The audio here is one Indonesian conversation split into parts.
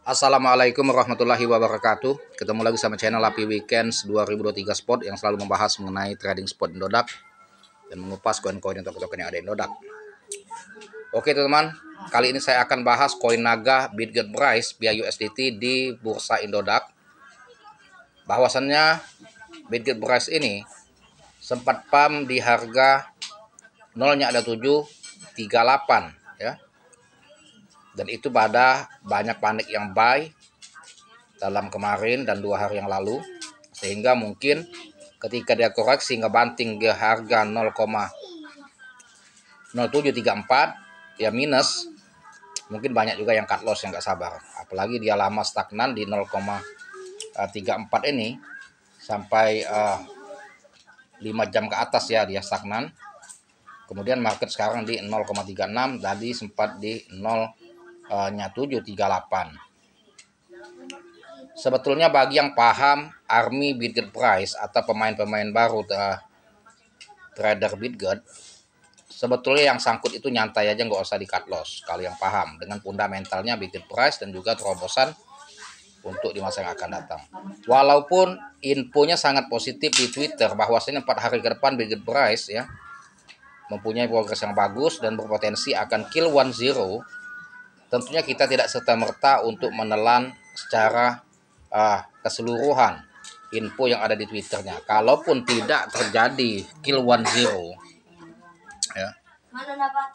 Assalamualaikum warahmatullahi wabarakatuh. Ketemu lagi sama channel Api Weekends 2023 Spot yang selalu membahas mengenai trading spot Indodax dan mengupas koin-koin dan token-token yang ada di Indodax. Oke teman-teman, kali ini saya akan bahas koin naga Bitget Price via USDT di bursa Indodax. Bahwasannya Bitget Price ini sempat pump di harga nolnya ada 738 ya. Dan itu pada banyak panik yang buy dalam kemarin dan 2 hari yang lalu, sehingga mungkin ketika dia koreksi ngebanting ke harga 0,0734 ya minus, mungkin banyak juga yang cut loss yang nggak sabar, apalagi dia lama stagnan di 0,34 ini sampai 5 jam ke atas ya dia stagnan. Kemudian market sekarang di 0,36, tadi sempat di 0,738. Sebetulnya bagi yang paham army Bitget Price atau pemain-pemain baru trader Bitget, sebetulnya yang sangkut itu nyantai aja, nggak usah di cut loss kalau yang paham dengan fundamentalnya Bitget Price dan juga terobosan untuk di masa yang akan datang. Walaupun infonya sangat positif di Twitter bahwasanya 4 hari ke depan Bitget Price ya mempunyai progres yang bagus dan berpotensi akan kill 10, tentunya kita tidak serta-merta untuk menelan secara keseluruhan info yang ada di Twitternya. Kalaupun tidak terjadi kill 10 ya,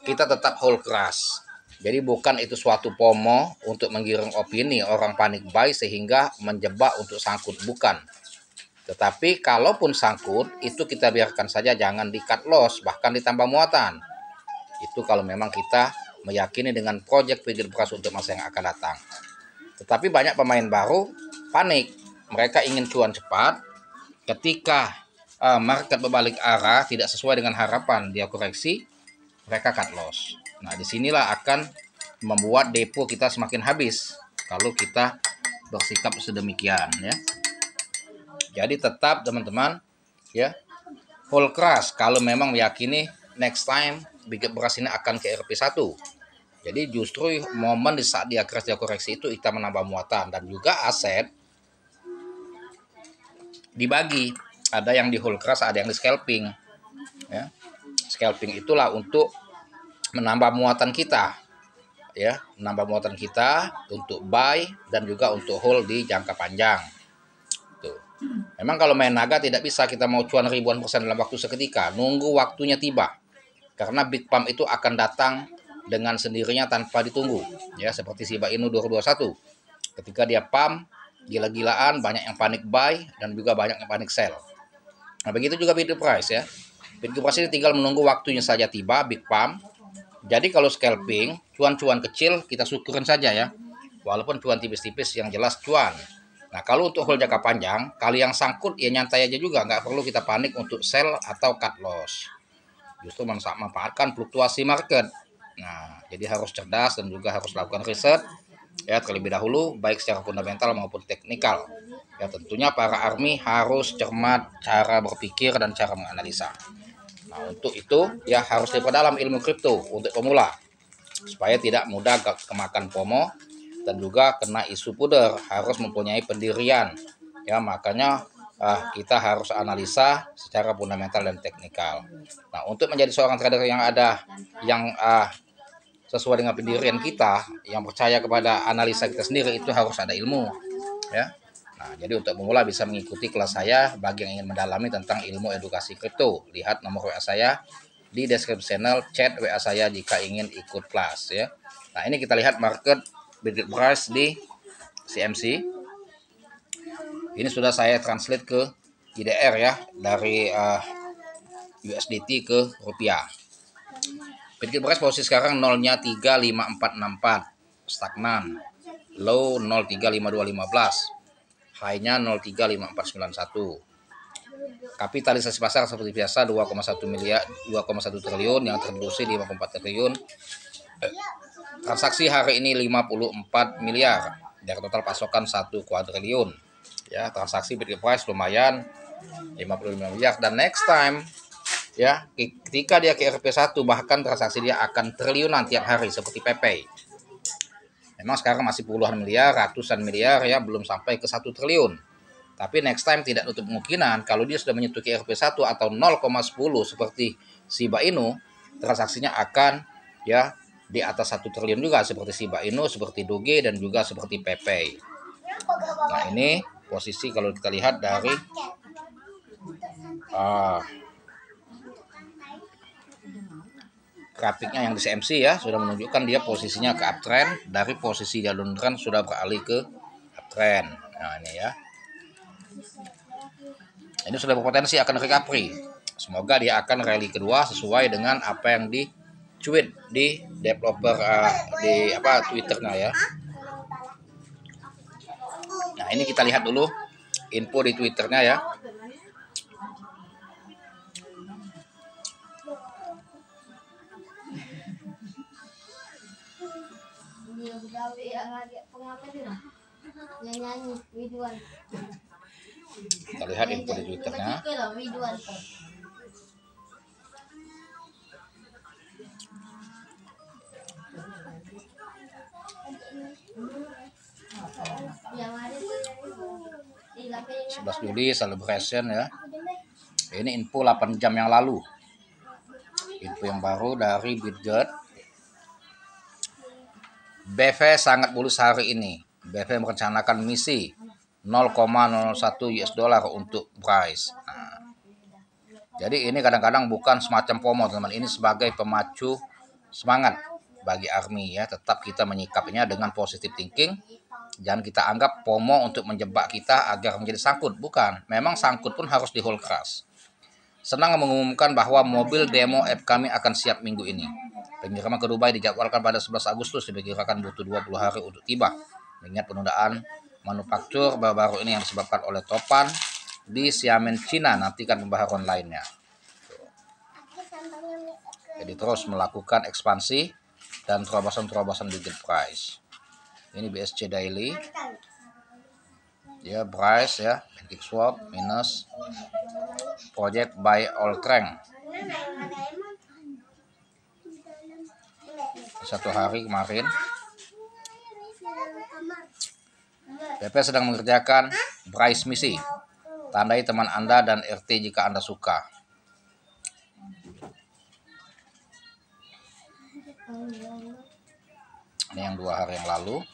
kita tetap hold keras. Jadi bukan itu suatu FOMO untuk menggiring opini orang panik buy sehingga menjebak untuk sangkut, bukan. Tetapi kalaupun sangkut, itu kita biarkan saja, jangan di cut loss, bahkan ditambah muatan. Itu kalau memang kita meyakini dengan project Bitget Price untuk masa yang akan datang. Tetapi banyak pemain baru panik, mereka ingin cuan cepat. Ketika market berbalik arah tidak sesuai dengan harapan, dia koreksi, mereka cut loss. Nah, disinilah akan membuat depo kita semakin habis kalau kita bersikap sedemikian ya. Jadi tetap teman-teman ya, hold keras kalau memang meyakini next time Bitget Price ini akan ke RP1. Jadi justru momen di saat dia crash, dia koreksi itu kita menambah muatan, dan juga aset dibagi. Ada yang di hold keras, ada yang di scalping ya. Scalping itulah untuk menambah muatan kita ya, menambah muatan kita untuk buy dan juga untuk hold di jangka panjang. Tuh. Memang kalau main naga tidak bisa kita mau cuan ribuan persen dalam waktu seketika, nunggu waktunya tiba. Karena big pump itu akan datang dengan sendirinya tanpa ditunggu ya, seperti Shiba Inu 221. Ketika dia pump gila-gilaan, banyak yang panik buy dan juga banyak yang panik sell. Nah, begitu juga Bitget Price ya. Bitget Price ini tinggal menunggu waktunya saja tiba, big pump. Jadi kalau scalping, cuan-cuan kecil kita syukurin saja ya. Walaupun cuan tipis-tipis, yang jelas cuan. Nah, kalau untuk hold jangka panjang, kalau yang sangkut ya nyantai aja juga, nggak perlu kita panik untuk sell atau cut loss. Justru manfaatkan fluktuasi market. Nah, jadi harus cerdas dan juga harus lakukan riset ya terlebih dahulu, baik secara fundamental maupun teknikal. Ya, tentunya para army harus cermat cara berpikir dan cara menganalisa. Nah, untuk itu ya harus diperdalam ilmu kripto untuk pemula supaya tidak mudah kemakan FOMO dan juga kena isu puder, harus mempunyai pendirian ya. Makanya kita harus analisa secara fundamental dan teknikal. Nah, untuk menjadi seorang trader yang sesuai dengan pendirian kita, yang percaya kepada analisa kita sendiri, itu harus ada ilmu ya. Nah, jadi untuk pemula bisa mengikuti kelas saya. Bagi yang ingin mendalami tentang ilmu edukasi kripto, lihat nomor WA saya di deskripsi channel, chat WA saya jika ingin ikut kelas ya. Nah, ini kita lihat market Bitget Price di CMC. Ini sudah saya translate ke IDR ya, dari USDT ke rupiah. Bitget Price posisi sekarang nolnya 35464, stagnan. Low 035215, high-nya 035491. Kapitalisasi pasar seperti biasa 2,1 miliar, 2,1 triliun, yang terdeduksi 54 triliun. Transaksi hari ini 54 miliar dari total pasokan 1 kuadriliun. Ya, transaksi Bitget Price lumayan 55 miliar, dan next time ya, ketika dia ke RP1 bahkan transaksi dia akan triliunan tiap hari seperti PayPay. Memang sekarang masih puluhan miliar, ratusan miliar ya, belum sampai ke 1 triliun. Tapi next time tidak nutup kemungkinan kalau dia sudah menyentuh IRP1 atau 0,10 seperti Shiba Inu, transaksinya akan ya di atas 1 triliun juga seperti Shiba Inu, seperti Doge dan juga seperti Pepe. Nah, ini posisi kalau kita lihat dari grafiknya yang di CMC ya, sudah menunjukkan dia posisinya ke uptrend, dari posisi dia downtrend sudah beralih ke uptrend. Nah, ini ya. Ini sudah berpotensi akan recovery. Semoga dia akan rally kedua sesuai dengan apa yang di tweet di developer di Twitternya ya. Nah, ini kita lihat dulu info di Twitternya ya. Kita lihat info di Twitternya. (11 Juli celebration ya. Ini info 8 jam yang lalu. Info yang baru dari Bitget. BV sangat bullish hari ini. BV merencanakan misi 0,01 US dollar untuk price. Nah, jadi ini kadang-kadang bukan semacam FOMO teman, ini sebagai pemacu semangat bagi ARMY ya. Tetap kita menyikapinya dengan positive thinking. Jangan kita anggap FOMO untuk menjebak kita agar menjadi sangkut. Bukan, memang sangkut pun harus di hold crash. Senang mengumumkan bahwa mobil demo app kami akan siap minggu ini. Pengiriman ke Dubai dijadwalkan pada 11 Agustus, diperkirakan butuh 20 hari untuk tiba. Mengingat penundaan manufaktur baru-baru ini yang disebabkan oleh topan di Xiamen, Cina, nantikan pembaharuan lainnya. Jadi terus melakukan ekspansi dan terobosan-terobosan Bitget price. Ini BSC daily. Ya, price ya, pancake swap minus project by all crank. Satu hari kemarin BP sedang mengerjakan price misi. Tandai teman Anda dan RT jika Anda suka. Ini yang 2 hari yang lalu.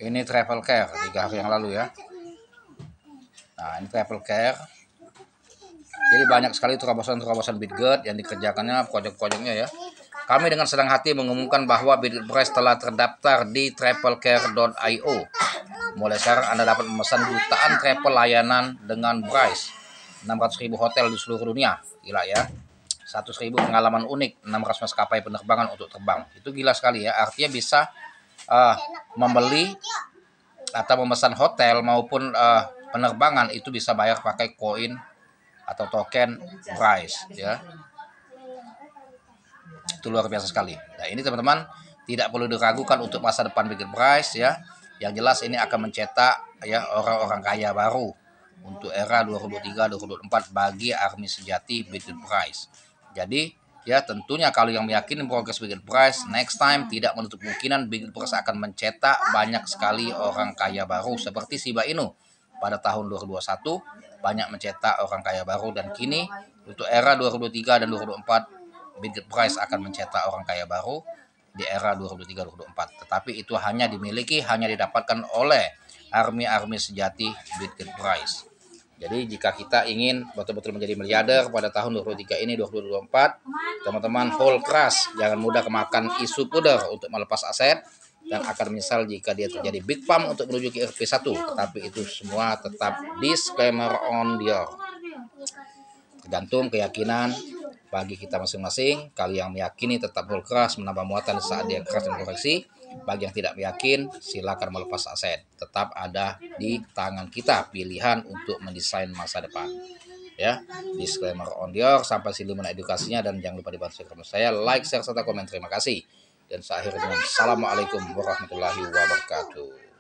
Ini travel care 3 hari yang lalu ya. Nah, ini travel care. Jadi banyak sekali terobosan-terobosan Bitget yang dikerjakannya, project-projectnya ya. Kami dengan senang hati mengumumkan bahwa Bitget Price telah terdaftar di travelcare.io. Mulai sekarang Anda dapat memesan jutaan travel layanan dengan Price. 600.000 hotel di seluruh dunia. Gila ya. 100.000 pengalaman unik, 600 maskapai penerbangan untuk terbang. Itu gila sekali ya. Artinya bisa membeli atau memesan hotel maupun penerbangan itu bisa bayar pakai koin atau token Price ya. Itu luar biasa sekali. Nah, ini teman-teman tidak perlu diragukan untuk masa depan Bitget Price ya. Yang jelas ini akan mencetak ya orang-orang kaya baru untuk era 2023-2024 bagi ARMY sejati Bitget Price. Jadi ya tentunya kalau yang meyakini progres Bitget Price, next time tidak menutup kemungkinan Bitget Price akan mencetak banyak sekali orang kaya baru seperti Shiba Inu pada tahun 2021 banyak mencetak orang kaya baru, dan kini untuk era 2023 dan 2024 Bitget Price akan mencetak orang kaya baru di era 2023-2024. Tetapi itu hanya didapatkan oleh ARMY sejati Bitget Price. Jadi jika kita ingin betul-betul menjadi miliarder pada tahun 2023 ini 2024, teman-teman hold crash, jangan mudah kemakan isu puder untuk melepas aset dan akan menyesal jika dia terjadi big pump untuk menuju ke IRP1. Tetapi itu semua tetap disclaimer on your. Tergantung keyakinan bagi kita masing-masing. Kalau yang meyakini tetap hold crash, menambah muatan saat dia crash dan koreksi. Bagi yang tidak yakin, silakan melepas aset. Tetap ada di tangan kita pilihan untuk mendesain masa depan. Ya, disclaimer on your. Sampai sini edukasinya, dan jangan lupa dibantu saya, like, share, serta komen. Terima kasih. Dan saya akhiri dengan Assalamualaikum warahmatullahi wabarakatuh.